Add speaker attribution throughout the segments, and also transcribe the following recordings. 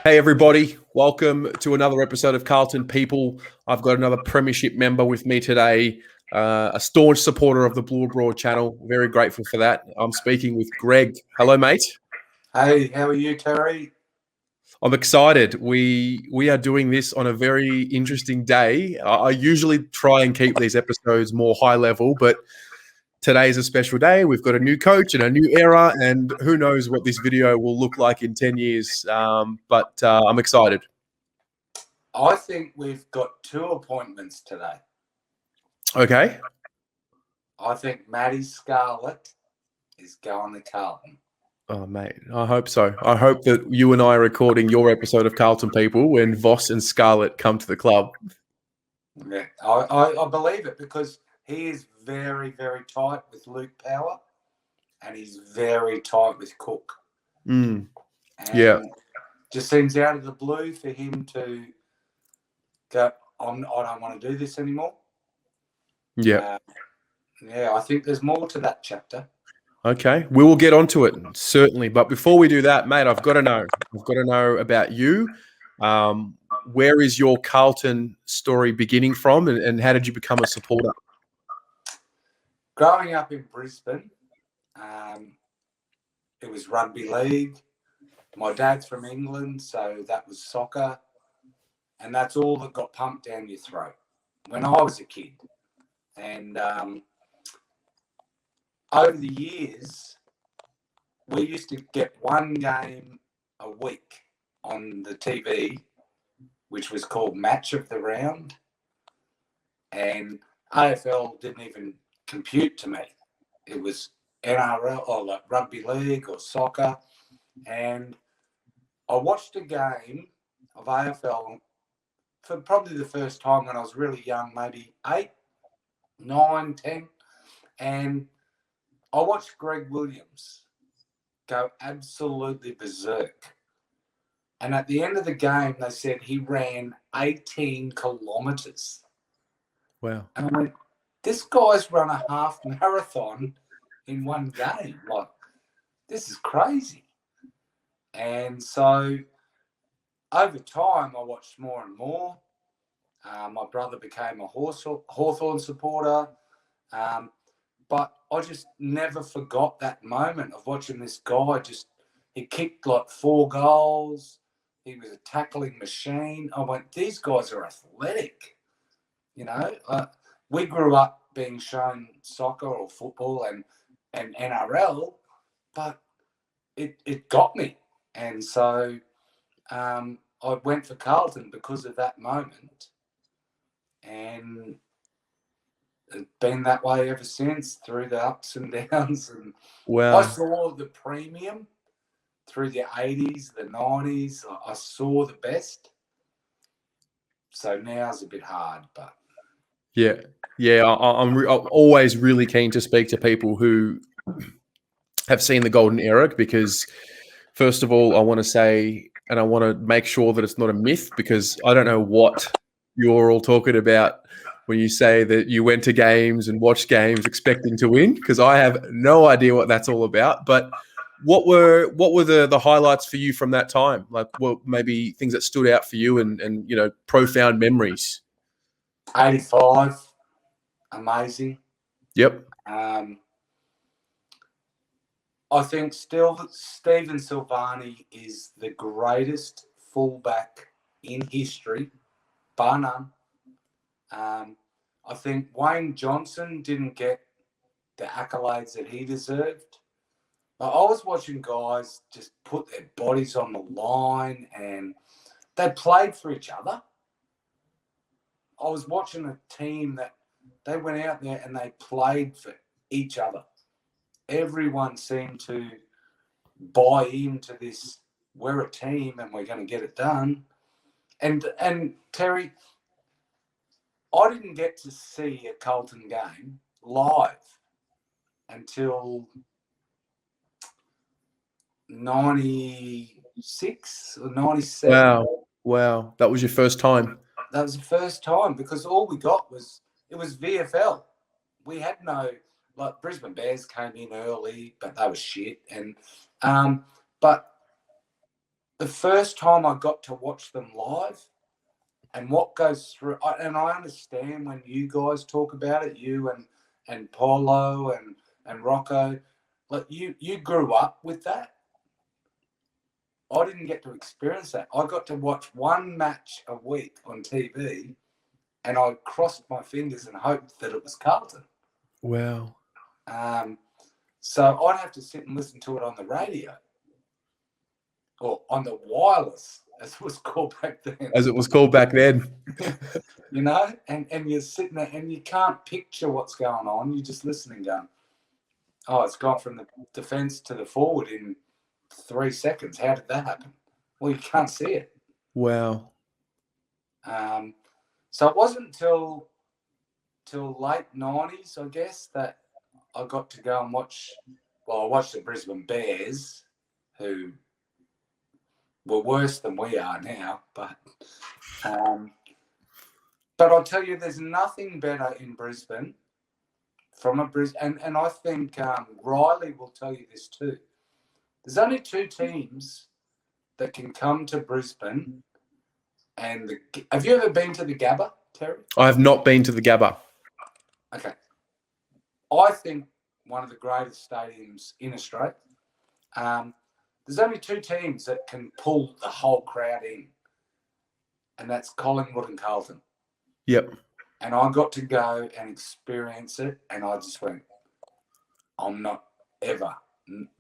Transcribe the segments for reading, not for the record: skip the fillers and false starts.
Speaker 1: Hey everybody, welcome to another episode of Carlton People. I've got another premiership member with me today, a staunch supporter of the Blue Abroad channel. Very grateful for that. I'm speaking with Greg. Hello, mate.
Speaker 2: Hey, how are you, Terry?
Speaker 1: I'm excited. We are doing this on a very interesting day. I usually try and keep these episodes more high level, but today is a special day. We've got a new coach and a new era, and who knows what this video will look like in 10 years. But I'm excited.
Speaker 2: I think we've got two appointments today.
Speaker 1: Okay.
Speaker 2: I think Maddie Scarlett is going to Carlton.
Speaker 1: Oh, mate, I hope so. I hope that you and I are recording your episode of Carlton People when Voss and Scarlett come to the club.
Speaker 2: Yeah, I believe it because he is very, very tight with Luke Power and he's very tight with Cook.
Speaker 1: Yeah.
Speaker 2: And just seems out of the blue for him to go, I don't want to do this anymore.
Speaker 1: Yeah.
Speaker 2: Yeah, I think there's more to that chapter.
Speaker 1: Okay, we will get onto it, certainly. But before we do that, mate, I've got to know about you. Where is your Carlton story beginning from, and how did you become a supporter?
Speaker 2: Growing up in Brisbane, it was rugby league. My dad's from England, so that was soccer. And that's all that got pumped down your throat when I was a kid. And over the years, we used to get one game a week on the TV, which was called Match of the Round. And AFL didn't even compute to me. It was NRL or like rugby league or soccer. And I watched a game of AFL for probably the first time when I was really young, maybe 8, 9, 10. And I watched Greg Williams go absolutely berserk. And at the end of the game, they said he ran 18 kilometres.
Speaker 1: Wow.
Speaker 2: And I went, this guy's run a half marathon in one game. Like, this is crazy. And so over time, I watched more and more. My brother became a Hawthorn supporter. But I just never forgot that moment of watching this guy he kicked like 4 goals. He was a tackling machine. I went, these guys are athletic. You know, we grew up being shown soccer or football and NRL, but it got me. And so I went for Carlton because of that moment. And it's been that way ever since, through the ups and downs. And
Speaker 1: Wow.
Speaker 2: I saw the premium through the 80s, the 90s. I saw the best. So now's a bit hard, but
Speaker 1: Yeah. I'm always really keen to speak to people who have seen the golden era, because first of all, I want to say, and I want to make sure that it's not a myth, because I don't know what you're all talking about when you say that you went to games and watched games expecting to win, because I have no idea what that's all about. But what were the highlights for you from that time? Like, what maybe things that stood out for you and profound memories?
Speaker 2: 85, amazing.
Speaker 1: Yep.
Speaker 2: I think still Stephen Silvani is the greatest fullback in history, bar none. I think Wayne Johnson didn't get the accolades that he deserved. But I was watching guys just put their bodies on the line and they played for each other. I was watching a team that they went out there and they played for each other. Everyone seemed to buy into this, we're a team and we're going to get it done. And Terry, I didn't get to see a Carlton game live until 96 or 97.
Speaker 1: Wow. That was your first time.
Speaker 2: That was the first time, because all we got was VFL. We had no, like, Brisbane Bears came in early, but they were shit. And but the first time I got to watch them live and what goes through, and I understand when you guys talk about it, you and Paulo and Rocco, like you grew up with that. I didn't get to experience that. I got to watch one match a week on TV, and I crossed my fingers and hoped that it was Carlton.
Speaker 1: Wow.
Speaker 2: So I'd have to sit and listen to it on the radio or on the wireless, as it was called back then.
Speaker 1: As it was called back then.
Speaker 2: You know, and you're sitting there and you can't picture what's going on. You're just listening going, oh, it's gone from the defence to the forward in 3 seconds. How did that happen? Well, you can't see it.
Speaker 1: Wow.
Speaker 2: So it wasn't till late 90s, I guess, that I got to go and watch. Well, I watched the Brisbane Bears, who were worse than we are now. But I'll tell you, there's nothing better in Brisbane from a Brisbane, and I think Riley will tell you this too. There's only 2 teams that can come to Brisbane. And have you ever been to the Gabba, Terry?
Speaker 1: I have not been to the Gabba.
Speaker 2: Okay. I think one of the greatest stadiums in Australia. There's only 2 teams that can pull the whole crowd in, and that's Collingwood and Carlton.
Speaker 1: Yep.
Speaker 2: And I got to go and experience it, and I just went, I'm not ever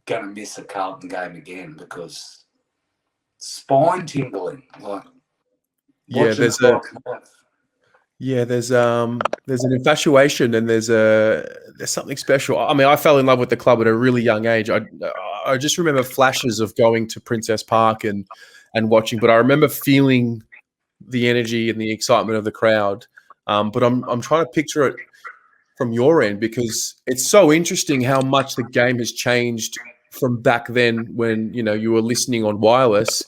Speaker 2: going to miss a Carlton game again, because spine tingling. Like,
Speaker 1: yeah, there's an infatuation, and there's something special. I mean, I fell in love with the club at a really young age. I just remember flashes of going to Princess Park and watching, but I remember feeling the energy and the excitement of the crowd. But I'm trying to picture it from your end, because it's so interesting how much the game has changed from back then when, you know, you were listening on wireless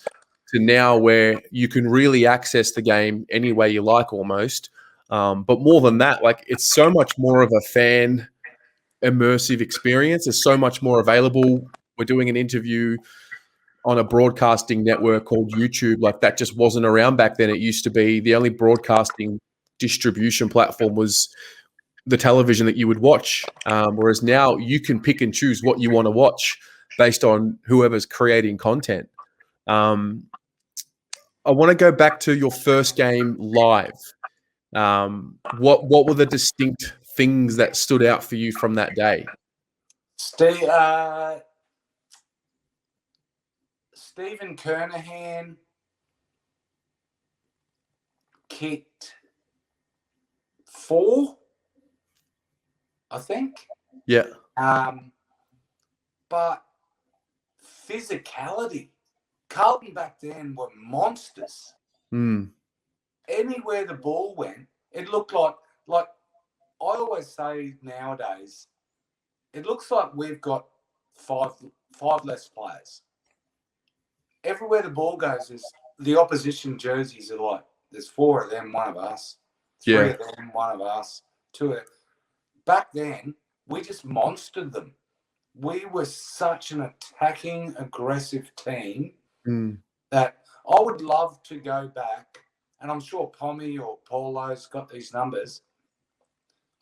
Speaker 1: to now, where you can really access the game any way you like almost. But more than that, like, it's so much more of a fan immersive experience. There's so much more available. We're doing an interview on a broadcasting network called YouTube. Like, that just wasn't around back then. It used to be the only broadcasting distribution platform was the television that you would watch. Whereas now you can pick and choose what you want to watch based on whoever's creating content. I want to go back to your first game live. What were the distinct things that stood out for you from that day?
Speaker 2: Stephen Kernahan kicked 4, I think.
Speaker 1: Yeah.
Speaker 2: But physicality. Carlton back then were monsters. Anywhere the ball went, it looked like I always say nowadays, it looks like we've got five less players. Everywhere the ball goes, is the opposition jerseys are like, there's 4 of them, 1 of us. 3 of them, 1 of us. 2 of them. Back then, we just monstered them. We were such an attacking, aggressive team that I would love to go back, and I'm sure Pommy or Paulo's got these numbers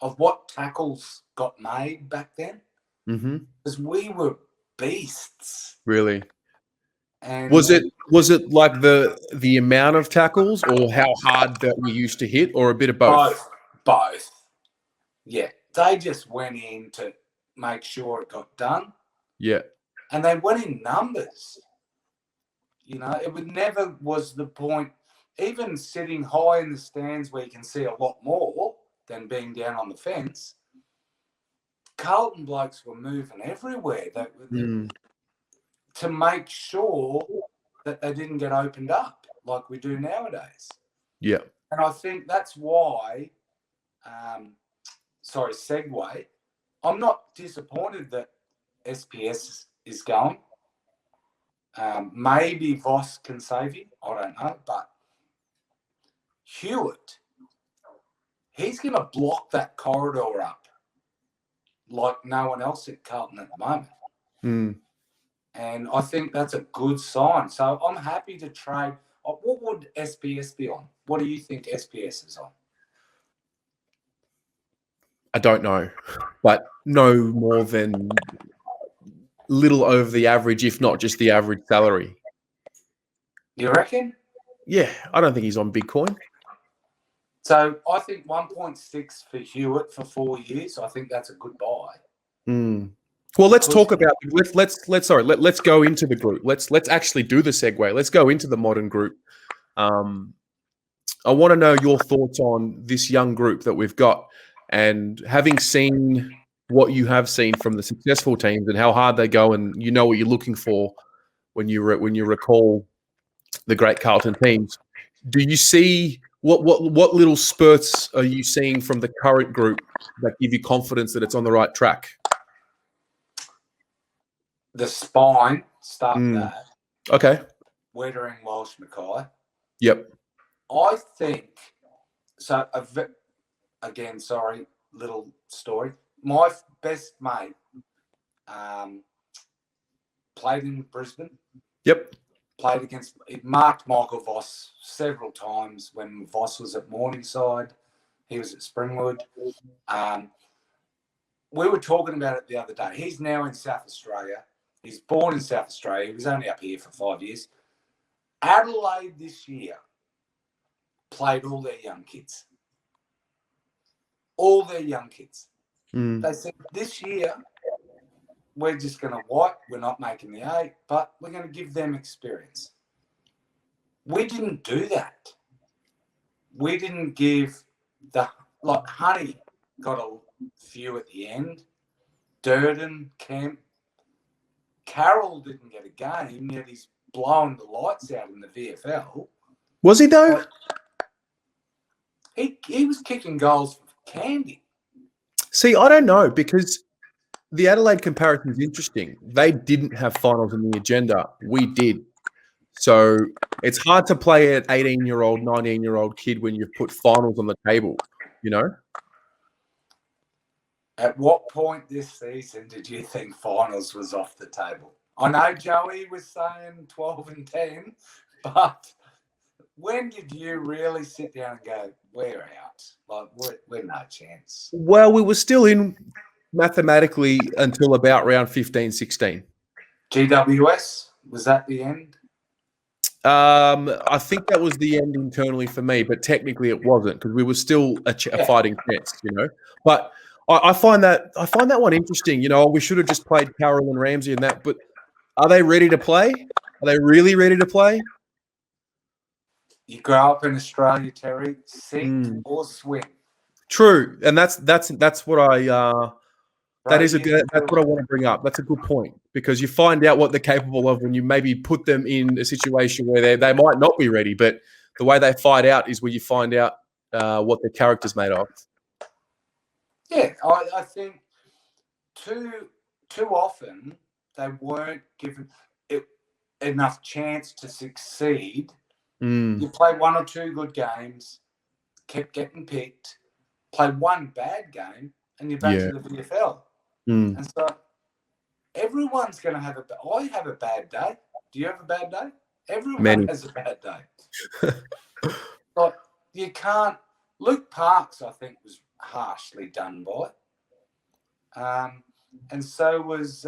Speaker 2: of what tackles got made back then. Because we were beasts.
Speaker 1: Really?
Speaker 2: And
Speaker 1: was it like the amount of tackles, or how hard that we used to hit, or a bit of both?
Speaker 2: Both. Yeah. They just went in to make sure it got done.
Speaker 1: Yeah.
Speaker 2: And they went in numbers. You know, it never was the point, even sitting high in the stands where you can see a lot more than being down on the fence, Carlton blokes were moving everywhere to make sure that they didn't get opened up like we do nowadays.
Speaker 1: Yeah.
Speaker 2: And I think that's why, segue, I'm not disappointed that SPS is going. Maybe Voss can save him. I don't know. But Hewitt, he's going to block that corridor up like no one else at Carlton at the moment. And I think that's a good sign. So I'm happy to trade. What would SPS be on? What do you think SPS is on?
Speaker 1: I don't know, but no more than little over the average, if not just the average salary.
Speaker 2: You reckon?
Speaker 1: Yeah, I don't think he's on Bitcoin.
Speaker 2: So I think 1.6 for Hewitt for 4 years. I think that's a good buy.
Speaker 1: Well, let's talk about let's go into the group. Let's actually do the segue. Let's go into the modern group. I want to know your thoughts on this young group that we've got, and having seen what you have seen from the successful teams and how hard they go, and you know what you're looking for when you recall the great Carlton teams. Do you see what little spurts are you seeing from the current group that give you confidence that it's on the right track?
Speaker 2: The spine, start with that.
Speaker 1: Okay.
Speaker 2: Wettering, Walsh, Mackay.
Speaker 1: Yep.
Speaker 2: I think so. Again, sorry, little story. My best mate played in Brisbane.
Speaker 1: Yep.
Speaker 2: Played against, it marked Michael Voss several times when Voss was at Morningside. He was at Springwood. We were talking about it the other day. He's now in South Australia. He's born in South Australia. He was only up here for 5 years. Adelaide this year played all their young kids. All their young kids. They said, this year, we're just going to wipe. We're not making the 8, but we're going to give them experience. We didn't do that. We didn't give like Honey got a few at the end. Durden, Kemp. Carroll didn't get a game, yet he's blowing the lights out in the VFL.
Speaker 1: Was he though?
Speaker 2: He was kicking goals for candy.
Speaker 1: See, I don't know, because the Adelaide comparison is interesting. They didn't have finals in the agenda. We did. So it's hard to play an 18-year-old, 19-year-old kid when you've put finals on the table, you know?
Speaker 2: At what point this season did you think finals was off the table? I know Joey was saying 12 and 10, but when did you really sit down and go, we're out? Like, we're no chance.
Speaker 1: Well, we were still in mathematically until about round 15, 16.
Speaker 2: GWS, was that the end?
Speaker 1: I think that was the end internally for me, but technically it wasn't, because we were still a fighting chance, you know. But I find that one interesting. You know, we should have just played Carroll and Ramsey and that. But are they ready to play? Are they really ready to play?
Speaker 2: You grow up in Australia, Terry. Sink or swim.
Speaker 1: True, and that's what I. That's what I want to bring up. That's a good point, because you find out what they're capable of when you maybe put them in a situation where they might not be ready, but the way they fight out is where you find out what their character's made of.
Speaker 2: Yeah, I think too often they weren't given enough chance to succeed. You play 1 or 2 good games, kept getting picked, play one bad game, and you're back to the VFL. And so everyone's going to have I have a bad day. Do you have a bad day? Everyone has a bad day. Like, you can't. Luke Parks, I think, was harshly done by. And so was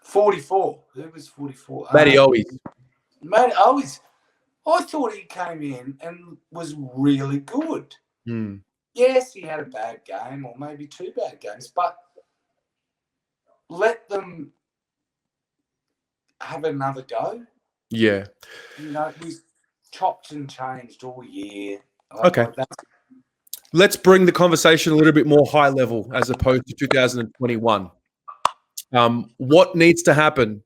Speaker 2: 44. Who was 44?
Speaker 1: Matty Owies.
Speaker 2: Matty Owies. I thought he came in and was really good. Yes, he had a bad game or maybe 2 bad games, but let them have another go.
Speaker 1: Yeah.
Speaker 2: You know, he's chopped and changed all year.
Speaker 1: Okay. Let's bring the conversation a little bit more high level as opposed to 2021. What needs to happen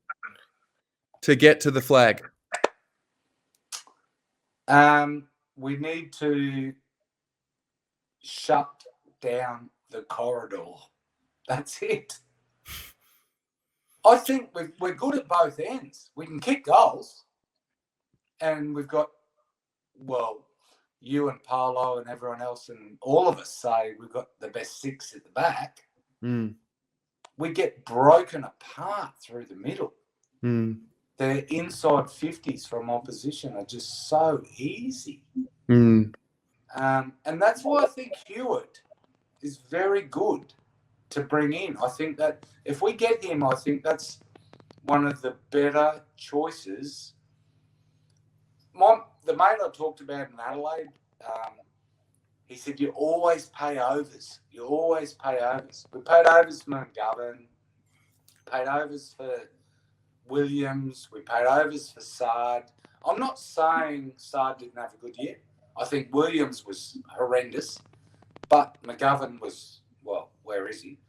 Speaker 1: to get to the flag?
Speaker 2: We need to shut down the corridor. That's it. I think we're good at both ends. We can kick goals, and we've got, well, you and Paolo and everyone else and all of us say we've got the best 6 at the back.
Speaker 1: Mm.
Speaker 2: We get broken apart through the middle.
Speaker 1: Mm.
Speaker 2: The inside 50s from opposition are just so easy.
Speaker 1: Mm.
Speaker 2: And that's why I think Hewitt is very good to bring in. I think that if we get him, I think that's one of the better choices. The mate I talked about in Adelaide, he said, you always pay overs. You always pay overs. We paid overs for McGovern, paid overs for Williams, we paid overs for Sard. I'm not saying Sard didn't have a good year. I think Williams was horrendous, but McGovern was, well, where is he?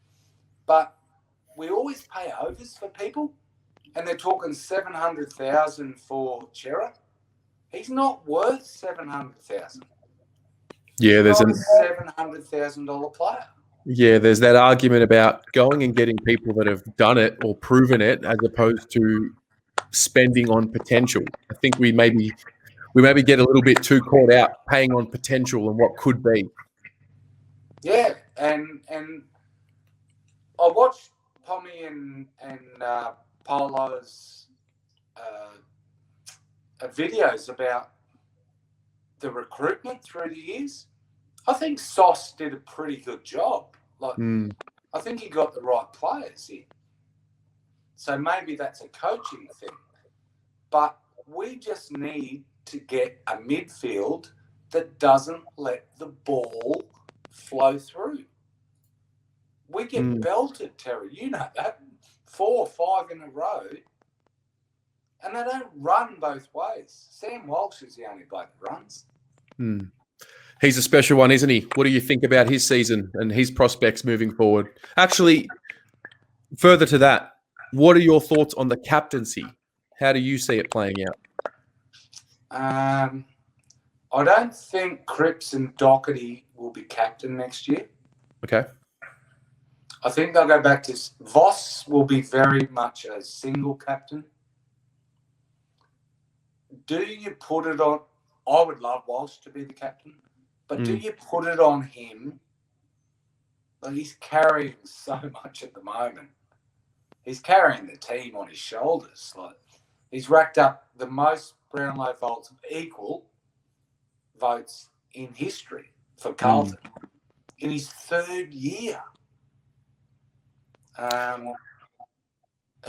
Speaker 2: But we always pay overs for people, and they're talking 700,000 for Chera. He's not worth 700,000.
Speaker 1: Yeah,
Speaker 2: He's
Speaker 1: there's
Speaker 2: not a $700,000 player.
Speaker 1: Yeah, there's that argument about going and getting people that have done it or proven it, as opposed to spending on potential. I think we maybe get a little bit too caught out paying on potential and what could be.
Speaker 2: Yeah, and I watched Pommy and Polo's videos about the recruitment through the years. I think Sauce did a pretty good job. I think he got the right players in. So maybe that's a coaching thing. But we just need to get a midfield that doesn't let the ball flow through. We get belted, Terry. You know that. 4 or 5 in a row. And they don't run both ways. Sam Walsh is the only bloke that runs.
Speaker 1: He's a special one, isn't he? What do you think about his season and his prospects moving forward? Actually, further to that, what are your thoughts on the captaincy? How do you see it playing out?
Speaker 2: I don't think Cripps and Doherty will be captain next year.
Speaker 1: Okay.
Speaker 2: I think they'll go back to Voss will be very much a single captain. Do you put it on? I would love Walsh to be the captain, but do you put it on him? Like, he's carrying so much at the moment. He's carrying the team on his shoulders. Like, he's racked up the most Brownlow votes, equal votes in history for Carlton in his 3rd year.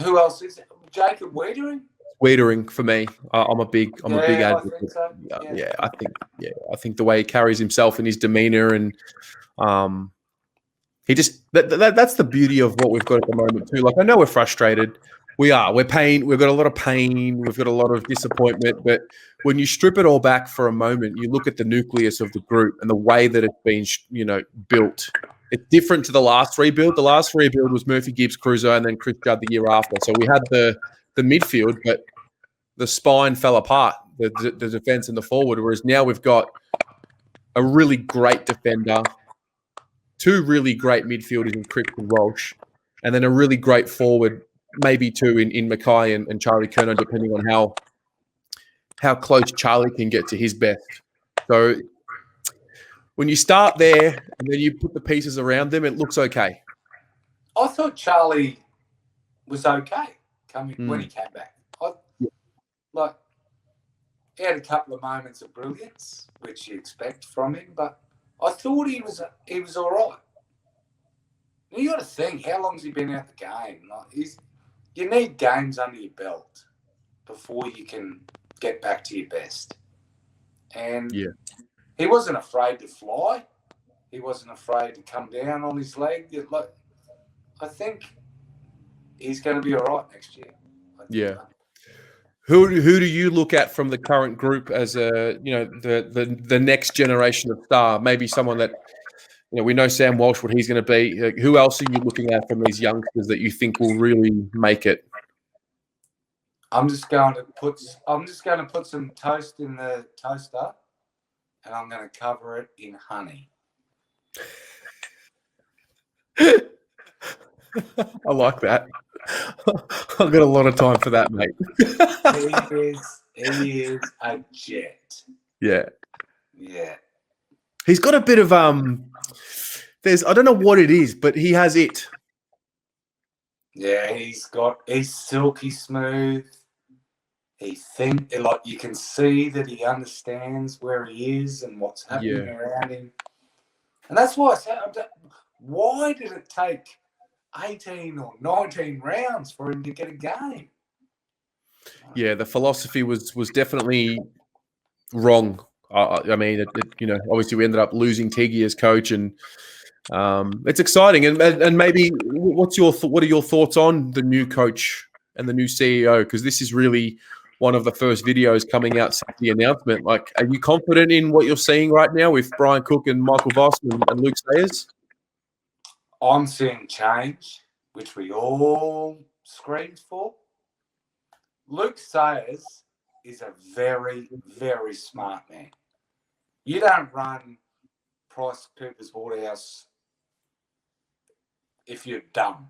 Speaker 2: Who else is it? Jacob Wiedering?
Speaker 1: Wiedering for me. I'm a big advocate.
Speaker 2: I think so.
Speaker 1: I think the way he carries himself and his demeanor, and he just that's the beauty of what we've got at the moment too. Like, I know we're frustrated. We're pain. We've got a lot of pain. We've got a lot of disappointment. But when you strip it all back for a moment, you look at the nucleus of the group and the way that it's been, built. It's different to the last rebuild. The last rebuild was Murphy, Gibbs, Crusoe, and then Chris Judd the year after. So we had the midfield, but the spine fell apart, the defense and the forward. Whereas now we've got a really great defender, 2 really great midfielders in Cripps and Walsh, and then a really great forward, maybe 2 in Mackay and Charlie Kerno, depending on how close Charlie can get to his best. So when you start there and then you put the pieces around them, it looks okay.
Speaker 2: I thought Charlie was okay when he came back. He had a couple of moments of brilliance, which you expect from him, but I thought he was all right. And you got to think, how long's he been out the game? You need games under your belt before you can get back to your best. And he wasn't afraid to fly. He wasn't afraid to come down on his leg. I think he's going to be all right next year.
Speaker 1: Yeah. Who do you look at from the current group as the next generation of star? Maybe someone that, we know Sam Walsh, what he's going to be. Who else are you looking at from these youngsters that you think will really make it?
Speaker 2: I'm just going to put some toast in the toaster, and I'm going to cover it in honey.
Speaker 1: I like that. I've got a lot of time for that, mate.
Speaker 2: He is a jet.
Speaker 1: Yeah.
Speaker 2: Yeah.
Speaker 1: He's got a bit of I don't know what it is, but he has it.
Speaker 2: Yeah, he's silky smooth. Like you can see that he understands where he is and what's happening around him. And that's why I said, why did it take 18 or 19 rounds for him to get a game?
Speaker 1: Yeah, the philosophy was definitely wrong. I mean, obviously we ended up losing Tiggy as coach, and it's exciting. And maybe what are your thoughts on the new coach and the new CEO? Because this is really one of the first videos coming out since the announcement. Like, are you confident in what you're seeing right now with Brian Cook and Michael Voss and Luke Sayers?
Speaker 2: I'm seeing change, which we all screamed for. Luke Sayers is a very, very smart man. You don't run Price Cooper's Waterhouse if you're dumb.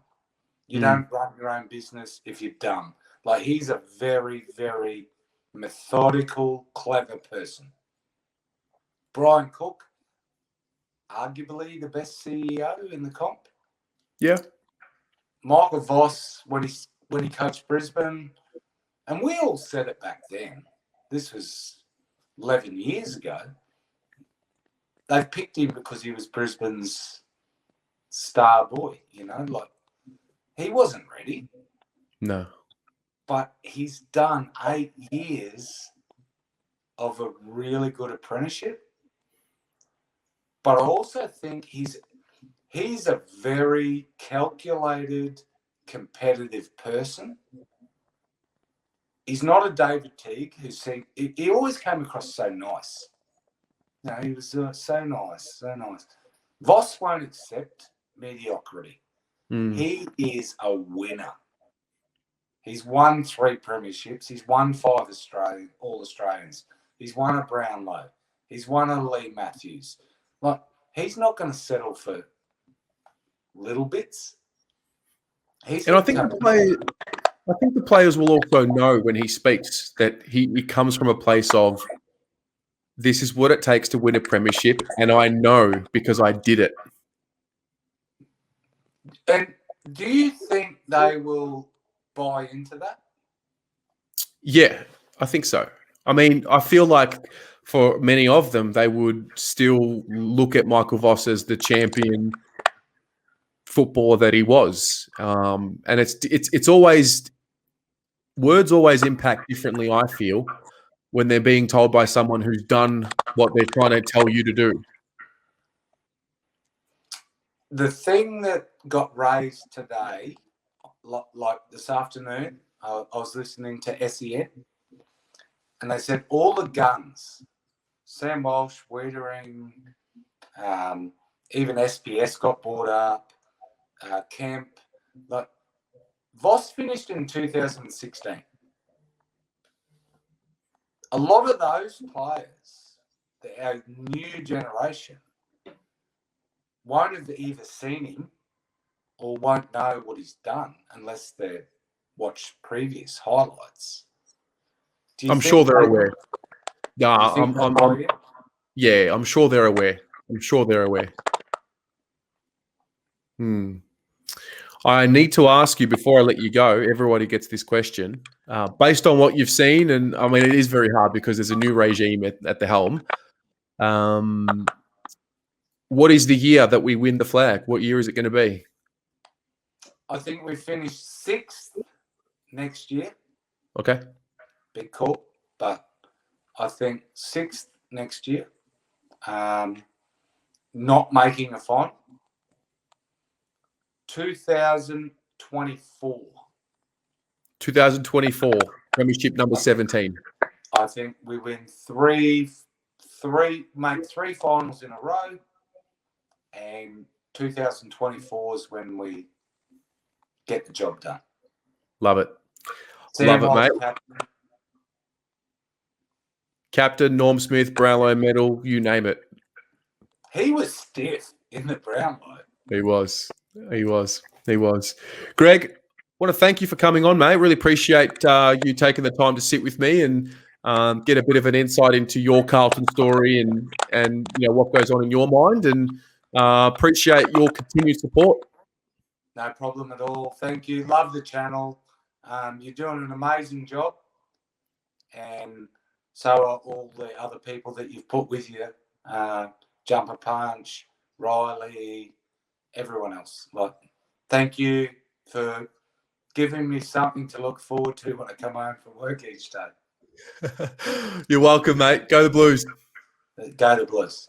Speaker 2: You don't run your own business if you're dumb. Like, he's a very, very methodical, clever person. Brian Cook, arguably the best CEO in the comp.
Speaker 1: Yeah.
Speaker 2: Michael Voss, when he coached Brisbane, and we all said it back then. This was 11 years ago. They picked him because he was Brisbane's star boy, like he wasn't ready.
Speaker 1: No.
Speaker 2: But he's done 8 years of a really good apprenticeship. But I also think he's a very calculated, competitive person. He's not a David Teague he always came across so nice. He was so nice. Voss won't accept mediocrity. He is a winner. He's won 3 premierships. He's won 5 All-Australians. He's won a Brownlow. He's won a Lee Matthews. Like, he's not going to settle for little bits.
Speaker 1: I think the players will also know when he speaks that he comes from a place of, this is what it takes to win a premiership, and I know because I did it.
Speaker 2: And do you think they will buy into that?
Speaker 1: Yeah, I think so. I mean, I feel like for many of them, they would still look at Michael Voss as the champion footballer that he was. And it's always, words always impact differently, I feel, when they're being told by someone who's done what they're trying to tell you to do.
Speaker 2: The thing that got raised today, like this afternoon, I was listening to SEN, and they said all the guns, Sam Walsh, Wiedering, even SPS got brought up, Kemp, like Voss finished in 2016. A lot of those players, our new generation, won't have either seen him or won't know what he's done unless they watch previous highlights.
Speaker 1: I'm sure they're aware. Yeah, I'm sure they're aware. I need to ask you before I let you go. Everybody gets this question. Based on what you've seen, and I mean, it is very hard because there's a new regime at the helm. What is the year that we win the flag? What year is it going to be?
Speaker 2: I think we finish 6th next year.
Speaker 1: Okay.
Speaker 2: Big call, but I think 6th next year. Not making a final. 2024.
Speaker 1: 2024, premiership number 17.
Speaker 2: I think we win make 3 finals in a row, and 2024 is when we get the job done.
Speaker 1: Love it.
Speaker 2: Sam
Speaker 1: Love it, mate.
Speaker 2: Captain.
Speaker 1: Captain, Norm Smith, Brownlow medal, you name it.
Speaker 2: He was stiff in the Brownlow.
Speaker 1: He was. Greg, I want to thank you for coming on, mate. Really appreciate you taking the time to sit with me and get a bit of an insight into your Carlton story and what goes on in your mind. And Appreciate your continued support.
Speaker 2: No problem at all. Thank you. Love the channel. You're doing an amazing job. And so are all the other people that you've put with you. Jumper Punch, Riley, everyone else. Like, thank you for giving me something to look forward to when I come home from work each day.
Speaker 1: You're welcome, mate. Go the Blues.
Speaker 2: Go the Blues.